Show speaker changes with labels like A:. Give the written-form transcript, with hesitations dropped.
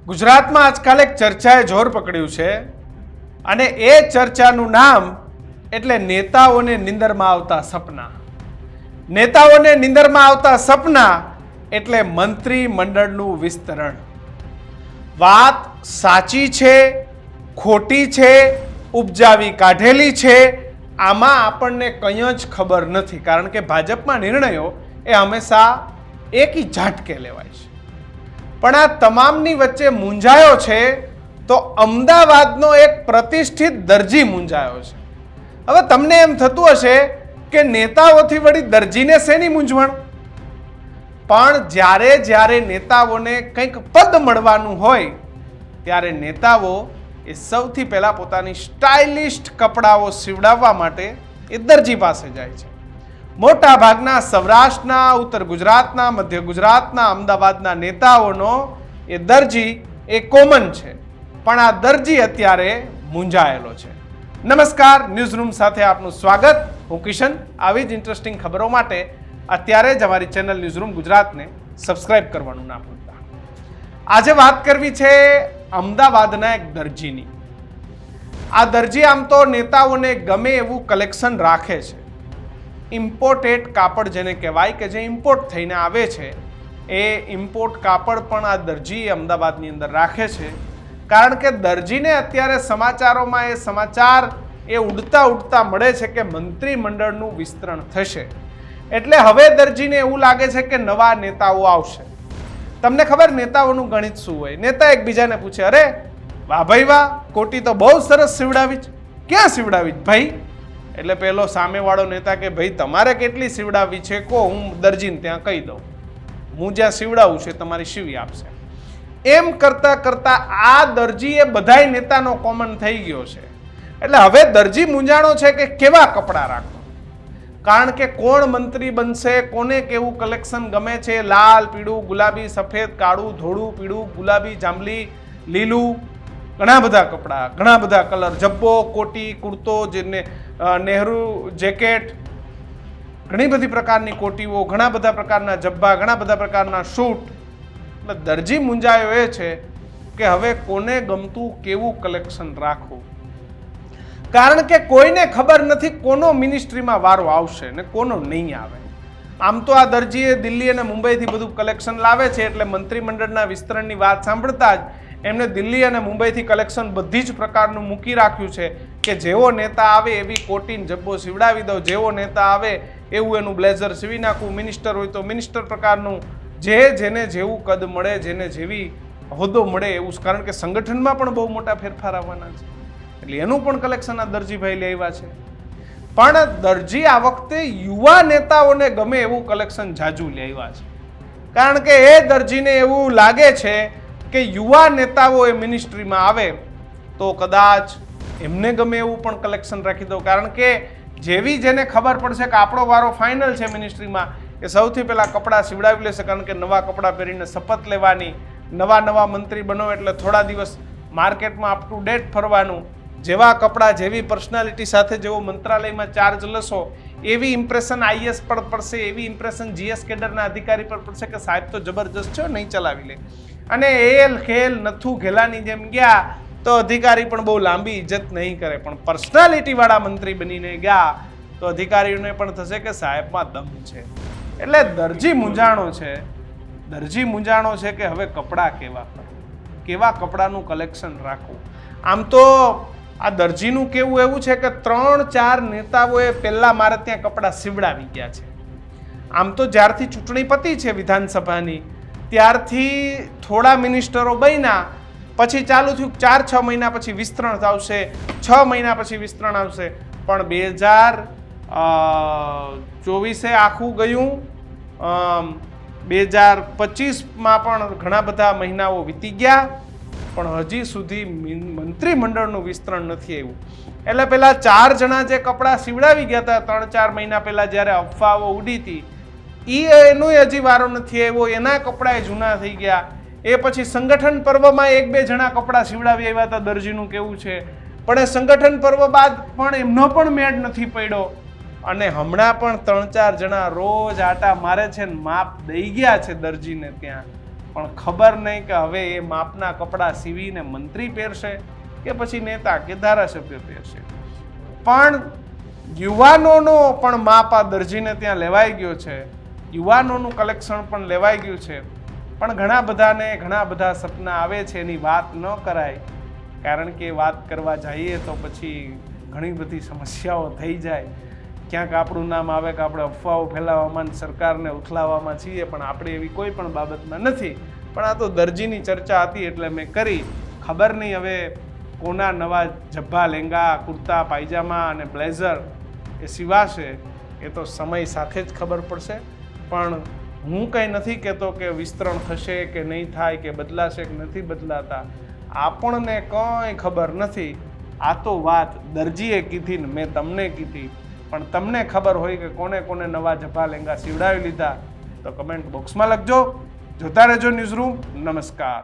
A: ગુજરાતમાં આજકાલ એક ચર્ચાએ જોર પકડ્યું છે અને એ ચર્ચાનું નામ એટલે નેતાઓને નિંદરમાં આવતા સપના. નેતાઓને નિંદરમાં આવતા સપના એટલે મંત્રી મંડળનું વિસ્તરણ. વાત સાચી છે, ખોટી છે, ઉપજાવી કાઢેલી છે, આમાં આપણને કંઈ જ ખબર નથી, કારણ કે ભાજપમાં નિર્ણયો એ હંમેશા એકી ઝાટકે લેવાય છે. પણ આ તમામની વચ્ચે મૂંઝાયો છે તો અમદાવાદનો એક પ્રતિષ્ઠિત દરજી મૂંઝાયો છે. હવે તમને એમ થતું હશે કે નેતાઓથી વળી દરજીને શેની મૂંઝવણ? પણ જ્યારે જ્યારે નેતાઓને કંઈક પદ મળવાનું હોય ત્યારે નેતાઓ એ સૌથી પહેલા પોતાની સ્ટાઇલિસ્ટ કપડાઓ સીવડાવવા માટે એ દરજી પાસે જાય છે. મોટા ભાગના સૌરાષ્ટ્રના, ઉત્તર ગુજરાતના, મધ્ય ગુજરાતના, અમદાવાદના નેતાઓનો એ દરજી એ કોમન છે. પણ આ દરજી અત્યારે મૂંઝાયેલો છે. નમસ્કાર, ન્યૂઝરૂમ સાથે આપનું સ્વાગત. હું કિશન. આવી જ ઇન્ટરેસ્ટિંગ ખબરો માટે અત્યારે જ અમારી ચેનલ ન્યૂઝરૂમ ગુજરાતને સબસ્ક્રાઇબ કરવાનું ના ભૂલતા. આજે વાત કરવી છે અમદાવાદના એક દરજીની. આ દરજી આમ તો નેતાઓને ગમે એવું કલેક્શન રાખે છે. ઇમ્પોર્ટેડ કાપડ જેને કહેવાય, કે જે ઇમ્પોર્ટ થઈને આવે છે, એ ઇમ્પોર્ટ કાપડ પણ આ દરજી અમદાવાદની અંદર રાખે છે. કારણ કે દરજીને અત્યારે સમાચારોમાં એ સમાચાર એ ઉડતા ઉડતા મળે છે કે મંત્રીમંડળનું વિસ્તરણ થશે. એટલે હવે દરજીને એવું લાગે છે કે નવા નેતાઓ આવશે. તમને ખબર નેતાઓનું ગણિત શું હોય? નેતા એકબીજાને પૂછે, અરે વાહ ભાઈ વાહ, કોટી તો બહુ સરસ સીવડાવી છે, ક્યાં સીવડાવી ભાઈ? એટલે પેલો સામેવાળો નેતા કે ભાઈ તમારે કેટલી સીવડાવી છે કહો, હું દરજીને ત્યાં કહી દઉં, હું જ્યાં સીવડાવું છે તમારી સીવી આપશે. એમ કરતા કરતા આ દરજી એ બધાય નેતાનો કોમન થઈ ગયો છે. એટલે હવે દરજી મૂંઝાણો છે કે કેવા કપડાં રાખો, કારણ કે કોણ મંત્રી બનશે, કોને કેવું કલેક્શન ગમે છે. લાલ, પીળું, ગુલાબી, સફેદ, કાળું, ધોળું, પીળું, ગુલાબી, જાંબલી, લીલું, ઘણા બધા કપડાં, ઘણા બધા કલર, જબ્બો, કોટી, કુર્તો, જેને નહેરુ જેકેટ, ઘણી બધી પ્રકારની કોટીઓ, ઘણા બધા પ્રકારના જબ્બા, ઘણા બધા પ્રકારના શૂટ. એટલે દરજી મૂંઝાયો એ છે કે હવે કોને ગમતું કેવું કલેક્શન રાખવું, કારણ કે કોઈને ખબર નથી કોનો મિનિસ્ટ્રીમાં વારો આવશે ને કોનો નહીં આવે. આમ તો આ દરજીએ દિલ્હી અને મુંબઈથી બધું કલેક્શન લાવે છે, એટલે મંત્રીમંડળના વિસ્તરણની વાત સાંભળતા જ એમને દિલ્હી અને મુંબઈથી કલેક્શન બધી જ પ્રકારનું મૂકી રાખ્યું છે કે જેવો નેતા આવે એવી કોટીન જબ્બો સીવડાવી દો, જેવો નેતા આવે એવું એનું બ્લેઝર સીવી નાખવું, મિનિસ્ટર હોય તો મિનિસ્ટર પ્રકારનું, જેને જેવું કદ મળે, જેને જેવી હોદ્દો મળે એવું. કારણ કે સંગઠનમાં પણ બહુ મોટા ફેરફાર આવવાના છે, એટલે એનું પણ કલેક્શન આ દરજીભાઈ લઈ આવ્યા છે. પણ દરજી આ વખતે યુવા નેતાઓને ગમે એવું કલેક્શન જાજુ લઈ આવ્યા છે, કારણ કે એ દરજીને એવું લાગે છે કે યુવા નેતાઓ એ મિનિસ્ટ્રીમાં આવે તો કદાચ એમને ગમે એવું પણ કલેક્શન રાખી દો. કારણ કે જેવી જેને ખબર પડશે કે આપણો વારો ફાઇનલ છે મિનિસ્ટ્રીમાં, એ સૌથી પહેલાં કપડાં સીવડાવી લેશે. કારણ કે નવા કપડાં પહેરીને શપથ લેવાની, નવા મંત્રી બનો એટલે થોડા દિવસ માર્કેટમાં અપ ટુ ડેટ ફરવાનું, જેવા કપડાં, જેવી પર્સનાલિટી સાથે જેવો મંત્રાલયમાં ચાર્જ લેશો એવી ઇમ્પ્રેશન આઈએસ પર પડશે, એવી ઇમ્પ્રેશન જીએસ કેડરના અધિકારી પર પડશે કે સાહેબ તો જબરજસ્ત છે, નહીં ચલાવી લે. અને એલ ખેલ નથુ ઘેલાની જેમ ગયા તો અધિકારી પણ બહુ લાંબી ઇજ્જત નહીં કરે, પણ પર્સનાલિટી વાળા મંત્રી બનીને ગયા તો અધિકારીઓને પણ થશે કે સાહેબમાં દમ છે. એટલે દરજી મૂંઝાણો છે. દરજી મૂંઝાણો છે કે હવે કપડાં કેવા કપડાનું કલેક્શન રાખવું. આમ તો આ દરજીનું કેવું એવું છે કે 3-4 નેતાઓએ પહેલા મારે ત્યાં કપડાં સીવડાવી ગયા છે. આમ તો જ્યારથી ચૂંટણી પતી છે વિધાનસભાની ત્યારથી થોડા મિનિસ્ટરો બન્યા, પછી ચાલુ થયું 4-6 મહિના પછી વિસ્તરણ આવશે, 6 મહિના પછી વિસ્તરણ આવશે. પણ 2024 આખું ગયું, 2025માં પણ ઘણા બધા મહિનાઓ વીતી ગયા, પણ હજી સુધી મંત્રીમંડળનું વિસ્તરણ નથી આવ્યું. એટલે પેલા 4 જણા જે કપડાં સીવડાવી ગયા હતા 3-4 મહિના પહેલા જ્યારે અફવાઓ ઉડી હતી, એનો હજી વારો નથી આવ્યો. એના કપડાં જૂના થઈ ગયા. એ પછી સંગઠન પર્વમાં 1-2 જણા કપડાં સીવડાવી આવ્યા હતા, દરજીનું કેવું છે. પણ એ સંગઠન પર્વ બાદ પણ એમનો પણ મેળ નથી પડ્યો. અને હમણાં પણ 3-4 જણા રોજ આટા મારે છે ને માપ દઈ ગયા છે દરજીને ત્યાં. પણ ખબર નહીં કે હવે એ માપના કપડાં સીવીને મંત્રી પહેરશે કે પછી નેતા કે ધારાસભ્ય પહેરશે. પણ યુવાનોનો પણ માપ આ દરજીને ત્યાં લેવાઈ ગયો છે, યુવાનોનું કલેક્શન પણ લેવાઈ ગયું છે. પણ ઘણા બધાને ઘણા બધા સપના આવે છે, એની વાત ન કરાય, કારણ કે વાત કરવા જઈએ તો પછી ઘણી બધી સમસ્યાઓ થઈ જાય. ક્યાંક આપણું નામ આવે કે આપણે અફવાઓ ફેલાવવામાં સરકારને ઉથલાવવામાં છીએ, પણ આપણે એવી કોઈ પણ બાબતમાં નથી. પણ આ તો દરજીની ચર્ચા હતી એટલે મેં કરી. ખબર નહીં હવે કોના નવા જબ્બા લેંગા કુર્તા પાયજામા અને બ્લેઝર એ સિવાશે, એ તો સમય સાથે જ ખબર પડશે. પણ હું કંઈ નથી કહેતો કે વિસ્તરણ થશે કે નહીં થાય, કે બદલાશે કે નથી બદલાતા, આપણને કંઈ ખબર નથી. આ તો વાત દરજીએ કીધી ને મેં તમને કીધી. પણ તમને ખબર હોય કે કોને કોને નવા જભા લેંગા સીવડાવી લીધા તો કમેન્ટ બોક્સમાં લખજો. જોતા રહેજો ન્યૂઝરૂમ. નમસ્કાર.